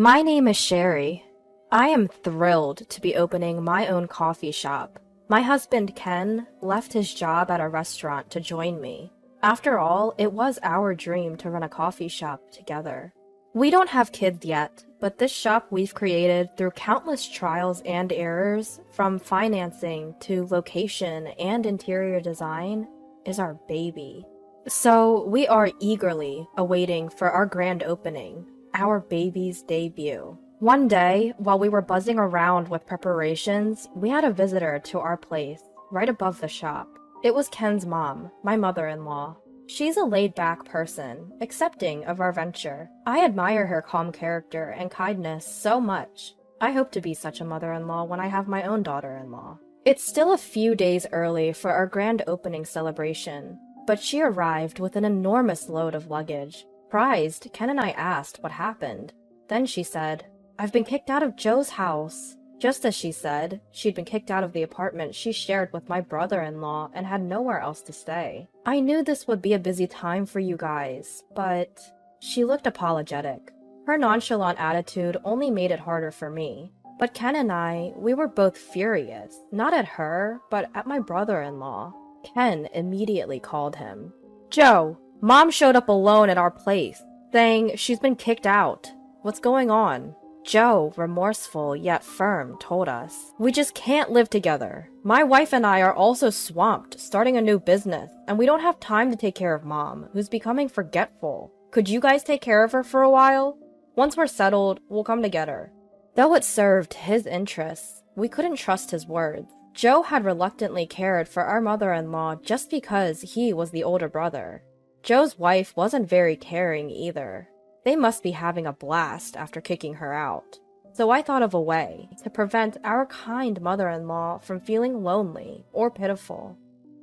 My name is Sherry. I am thrilled to be opening my own coffee shop. My husband Ken left his job at a restaurant to join me. After all, it was our dream to run a coffee shop together. We don't have kids yet, but this shop we've created through countless trials and errors, from financing to location and interior design, is our baby. So we are eagerly awaiting for our grand opening, our baby's debut. One day, while we were buzzing around with preparations, we had a visitor to our place, right above the shop. It was Ken's mom, my mother-in-law. She's a laid-back person, accepting of our venture. I admire her calm character and kindness so much. I hope to be such a mother-in-law when I have my own daughter-in-law. It's still a few days early for our grand opening celebration, but she arrived with an enormous load of luggage. Surprised, Ken and I asked what happened. Then she said, "I've been kicked out of Joe's house." Just as she said, she'd been kicked out of the apartment she shared with my brother-in-law and had nowhere else to stay. I knew this would be a busy time for you guys, but... She looked apologetic. Her nonchalant attitude only made it harder for me. But Ken and I, we were both furious, not at her, but at my brother-in-law. Ken immediately called him. "Joe, Mom showed up alone at our place, saying she's been kicked out. What's going on?" Joe, remorseful yet firm, told us, "We just can't live together. My wife and I are also swamped, starting a new business, and we don't have time to take care of Mom, who's becoming forgetful. Could you guys take care of her for a while? Once we're settled, we'll come to get her." Though it served his interests, we couldn't trust his words. Joe had reluctantly cared for our mother-in-law just because he was the older brother. Joe's wife wasn't very caring either. They must be having a blast after kicking her out. So I thought of a way to prevent our kind mother-in-law from feeling lonely or pitiful.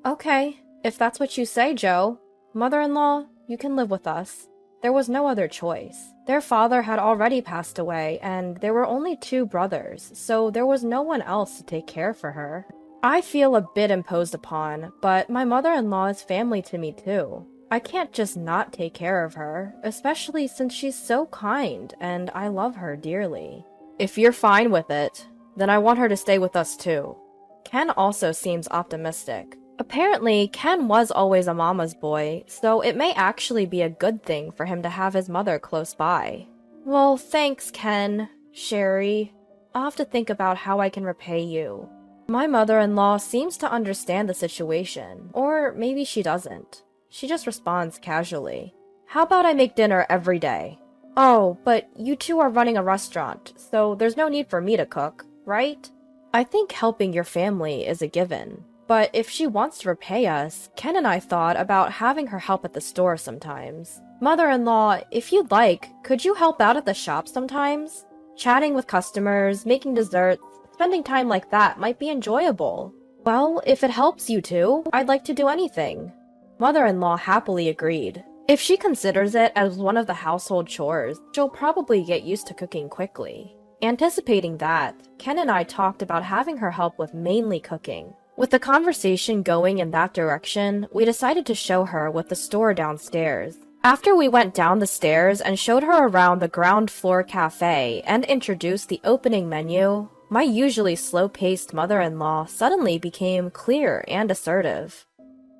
"Okay, if that's what you say, Joe. Mother-in-law, you can live with us." There was no other choice. Their father had already passed away, and there were only 2 brothers, so there was no one else to take care for her. I feel a bit imposed upon, but my mother-in-law is family to me too. I can't just not take care of her, especially since she's so kind and I love her dearly. "If you're fine with it, then I want her to stay with us too." Ken also seems optimistic. Apparently, Ken was always a mama's boy, so it may actually be a good thing for him to have his mother close by. "Well, thanks, Ken, Sherry. I'll have to think about how I can repay you." My mother-in-law seems to understand the situation, or maybe she doesn't. She just responds casually. "How about I make dinner every day?" "Oh, but you two are running a restaurant, so there's no need for me to cook, right?" I think helping your family is a given. But if she wants to repay us, Ken and I thought about having her help at the store sometimes. "Mother-in-law, if you'd like, could you help out at the shop sometimes? Chatting with customers, making desserts, spending time like that might be enjoyable." "Well, if it helps you two, I'd like to do anything." Mother-in-law happily agreed. If she considers it as one of the household chores, she'll probably get used to cooking quickly. Anticipating that, Ken and I talked about having her help with mainly cooking. With the conversation going in that direction, we decided to show her with the store downstairs. After we went down the stairs and showed her around the ground floor cafe and introduced the opening menu, my usually slow-paced mother-in-law suddenly became clear and assertive.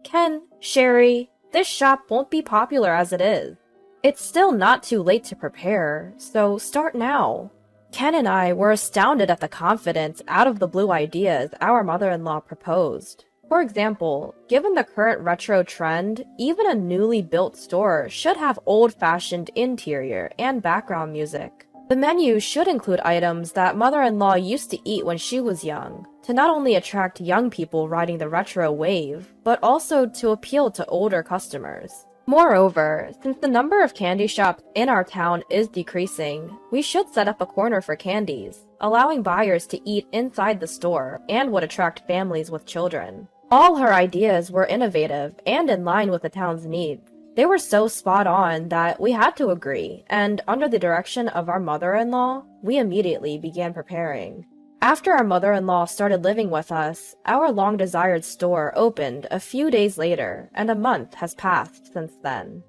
"Ken, Sherry, this shop won't be popular as it is. It's still not too late to prepare, so start now." Ken and I were astounded at the confidence out-of-the-blue ideas our mother-in-law proposed. For example, given the current retro trend, even a newly built store should have old-fashioned interior and background music. The menu should include items that mother-in-law used to eat when she was young, to not only attract young people riding the retro wave, but also to appeal to older customers. Moreover, since the number of candy shops in our town is decreasing, we should set up a corner for candies, allowing buyers to eat inside the store and would attract families with children. All her ideas were innovative and in line with the town's needs. They were so spot on that we had to agree, and under the direction of our mother-in-law, we immediately began preparing. After our mother-in-law started living with us, our long-desired store opened a few days later, and a month has passed since then.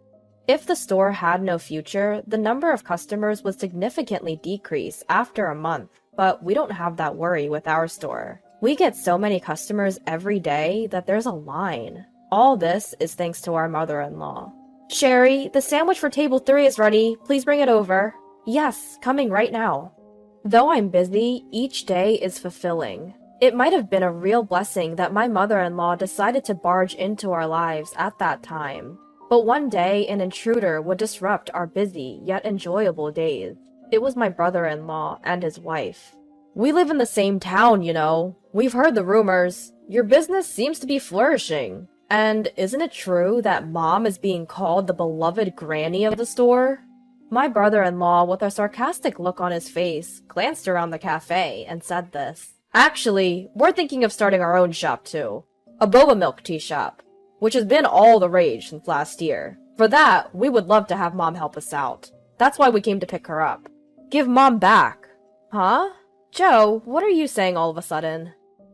If the store had no future, the number of customers would significantly decrease after a month, but we don't have that worry with our store. We get so many customers every day that there's a line. All this is thanks to our mother-in-law. Sherry, the sandwich for table 3 is ready. Please bring it over. Yes, coming right now. Though I'm busy, each day is fulfilling. It might have been a real blessing that my mother-in-law decided to barge into our lives at that time. But one day, an intruder would disrupt our busy yet enjoyable days. It was my brother-in-law and his wife. We live in the same town, you know. We've heard the rumors. Your business seems to be flourishing. And isn't it true that Mom is being called the beloved granny of the store? My brother-in-law, with a sarcastic look on his face, glanced around the cafe and said this. Actually, we're thinking of starting our own shop too. A boba milk tea shop, which has been all the rage since last year. For that, we would love to have Mom help us out. That's why we came to pick her up. Give Mom back. Huh? Joe, what are you saying all of a sudden?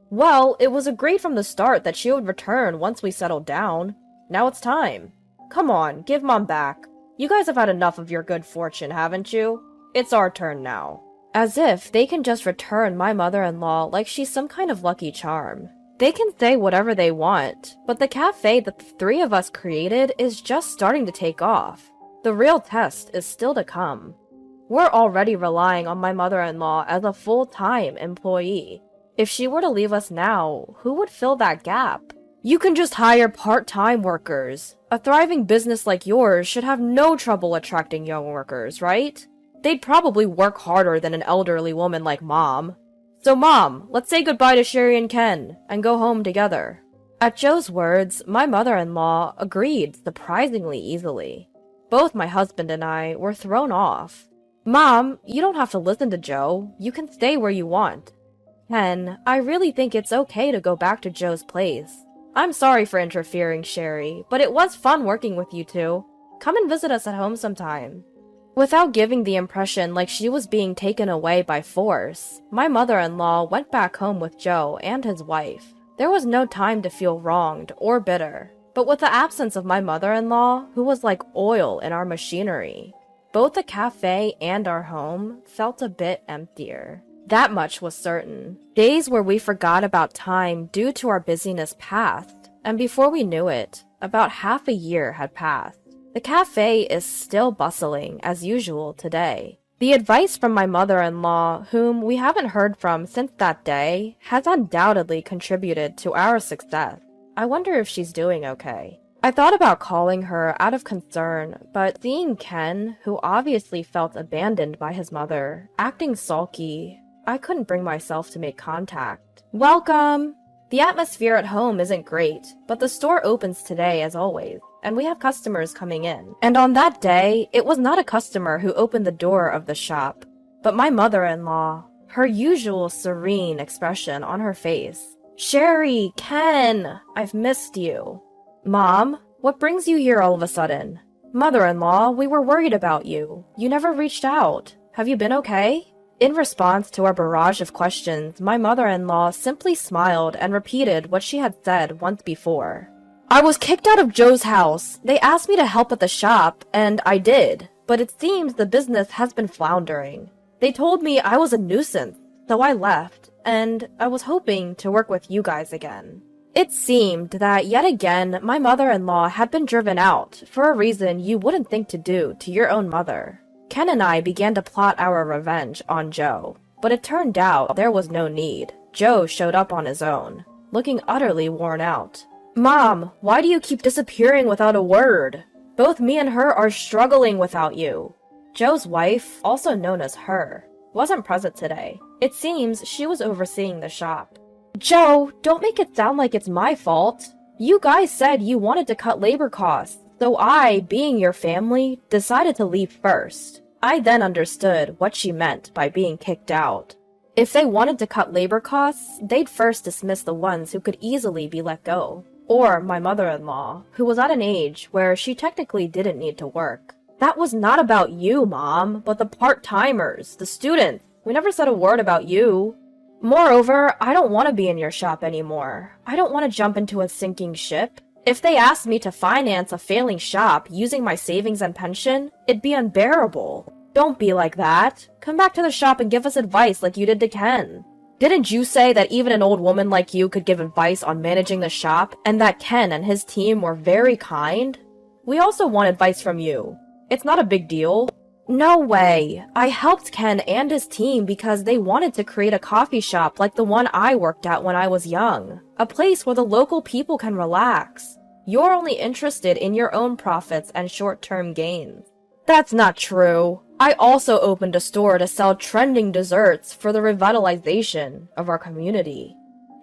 Well, it was agreed from the start that she would return once we settled down. Now it's time. Come on, give Mom back. You guys have had enough of your good fortune, haven't you? It's our turn now. As if they can just return my mother-in-law like she's some kind of lucky charm. They can say whatever they want, but the cafe that the 3 of us created is just starting to take off. The real test is still to come. We're already relying on my mother-in-law as a full-time employee. If she were to leave us now, who would fill that gap? You can just hire part-time workers. A thriving business like yours should have no trouble attracting young workers, right? They'd probably work harder than an elderly woman like Mom. So Mom, let's say goodbye to Sherry and Ken, and go home together. At Joe's words, my mother-in-law agreed surprisingly easily. Both my husband and I were thrown off. Mom, you don't have to listen to Joe. You can stay where you want. Ken, I really think it's okay to go back to Joe's place. I'm sorry for interfering, Sherry, but it was fun working with you two. Come and visit us at home sometime. Without giving the impression like she was being taken away by force, my mother-in-law went back home with Joe and his wife. There was no time to feel wronged or bitter, but with the absence of my mother-in-law, who was like oil in our machinery, both the cafe and our home felt a bit emptier. That much was certain. Days where we forgot about time due to our busyness passed, and before we knew it, about half a year had passed. The cafe is still bustling as usual today. The advice from my mother-in-law, whom we haven't heard from since that day, has undoubtedly contributed to our success. I wonder if she's doing okay. I thought about calling her out of concern, but seeing Ken, who obviously felt abandoned by his mother, acting sulky, I couldn't bring myself to make contact. Welcome! The atmosphere at home isn't great, but the store opens today as always, and we have customers coming in. And on that day, it was not a customer who opened the door of the shop, but my mother-in-law, her usual serene expression on her face. Sherry, Ken, I've missed you. Mom, what brings you here all of a sudden? Mother-in-law, we were worried about you. You never reached out. Have you been okay? In response to our barrage of questions, my mother-in-law simply smiled and repeated what she had said once before. I was kicked out of Joe's house. They asked me to help at the shop, and I did. But it seems the business has been floundering. They told me I was a nuisance, so I left, and I was hoping to work with you guys again. It seemed that yet again my mother-in-law had been driven out for a reason you wouldn't think to do to your own mother. Ken and I began to plot our revenge on Joe, but it turned out there was no need. Joe showed up on his own, looking utterly worn out. Mom, why do you keep disappearing without a word? Both me and her are struggling without you. Joe's wife, also known as Her, wasn't present today. It seems she was overseeing the shop. Joe, don't make it sound like it's my fault. You guys said you wanted to cut labor costs, so I, being your family, decided to leave first. I then understood what she meant by being kicked out. If they wanted to cut labor costs, they'd first dismiss the ones who could easily be let go. Or my mother-in-law, who was at an age where she technically didn't need to work. That was not about you, Mom, but the part-timers, the students. We never said a word about you. Moreover, I don't want to be in your shop anymore. I don't want to jump into a sinking ship. If they asked me to finance a failing shop using my savings and pension, it'd be unbearable. Don't be like that. Come back to the shop and give us advice like you did to Ken. Didn't you say that even an old woman like you could give advice on managing the shop, and that Ken and his team were very kind? We also want advice from you. It's not a big deal. No way. I helped Ken and his team because they wanted to create a coffee shop like the one I worked at when I was young. A place where the local people can relax. You're only interested in your own profits and short-term gains. That's not true. I also opened a store to sell trending desserts for the revitalization of our community.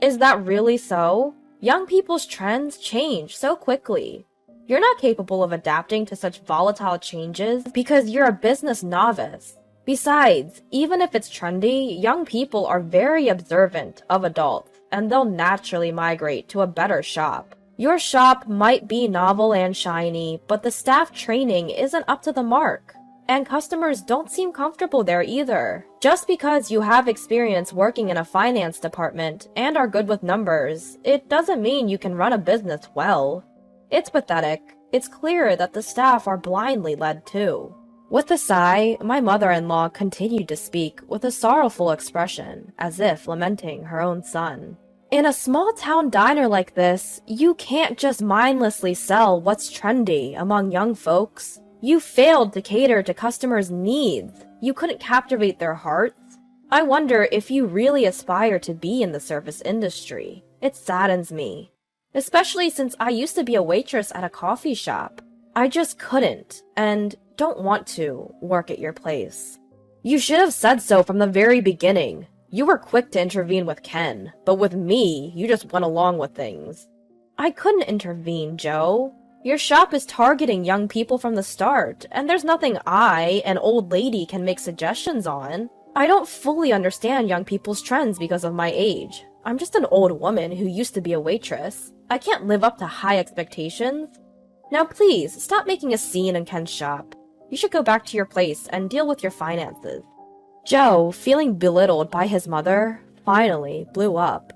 Is that really so? Young people's trends change so quickly. You're not capable of adapting to such volatile changes because you're a business novice. Besides, even if it's trendy, young people are very observant of adults, and they'll naturally migrate to a better shop. Your shop might be novel and shiny, but the staff training isn't up to the mark. And customers don't seem comfortable there either. Just because you have experience working in a finance department and are good with numbers, it doesn't mean you can run a business well. It's pathetic. It's clear that the staff are blindly led too. With a sigh, my mother-in-law continued to speak with a sorrowful expression, as if lamenting her own son. In a small-town diner like this, you can't just mindlessly sell what's trendy among young folks. You failed to cater to customers' needs. You couldn't captivate their hearts. I wonder if you really aspire to be in the service industry. It saddens me. Especially since I used to be a waitress at a coffee shop. I just couldn't, and don't want to, work at your place. You should have said so from the very beginning. You were quick to intervene with Ken, but with me, you just went along with things. I couldn't intervene, Joe. Your shop is targeting young people from the start, and there's nothing I, an old lady, can make suggestions on. I don't fully understand young people's trends because of my age. I'm just an old woman who used to be a waitress. I can't live up to high expectations. Now please, stop making a scene in Ken's shop. You should go back to your place and deal with your finances. Joe, feeling belittled by his mother, finally blew up.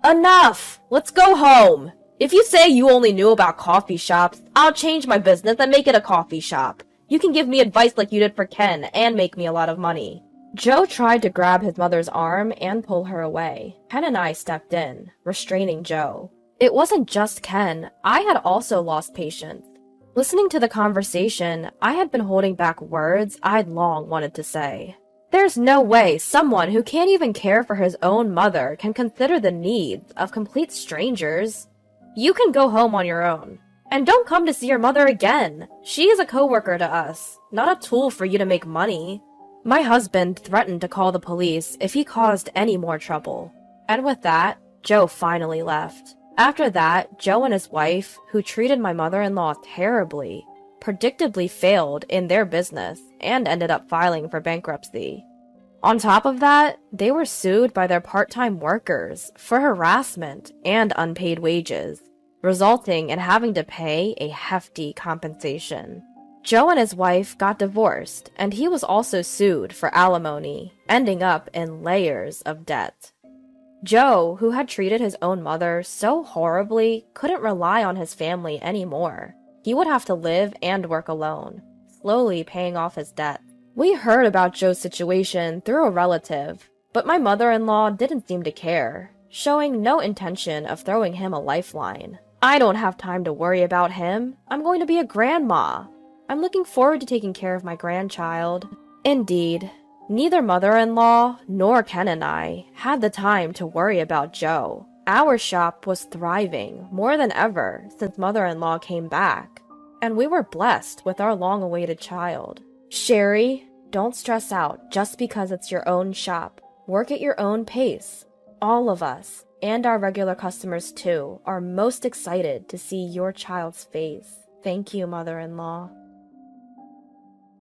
Enough! Let's go home! If you say you only knew about coffee shops, I'll change my business and make it a coffee shop. You can give me advice like you did for Ken and make me a lot of money. Joe tried to grab his mother's arm and pull her away. Ken and I stepped in, restraining Joe. It wasn't just Ken. I had also lost patience. Listening to the conversation, I had been holding back words I'd long wanted to say. There's no way someone who can't even care for his own mother can consider the needs of complete strangers. You can go home on your own. And don't come to see your mother again. She is a coworker to us, not a tool for you to make money. My husband threatened to call the police if he caused any more trouble. And with that, Joe finally left. After that, Joe and his wife, who treated my mother-in-law terribly, predictably failed in their business and ended up filing for bankruptcy. On top of that, they were sued by their part-time workers for harassment and unpaid wages, resulting in having to pay a hefty compensation. Joe and his wife got divorced, and he was also sued for alimony, ending up in layers of debt. Joe, who had treated his own mother so horribly, couldn't rely on his family anymore. He would have to live and work alone, slowly paying off his debt. We heard about Joe's situation through a relative, but my mother-in-law didn't seem to care, showing no intention of throwing him a lifeline. I don't have time to worry about him. I'm going to be a grandma. I'm looking forward to taking care of my grandchild. Indeed, neither mother-in-law nor Ken and I had the time to worry about Joe. Our shop was thriving more than ever since mother-in-law came back, and we were blessed with our long-awaited child. Sherry, don't stress out just because it's your own shop. Work at your own pace. All of us, and our regular customers too, are most excited to see your child's face. Thank you, mother-in-law.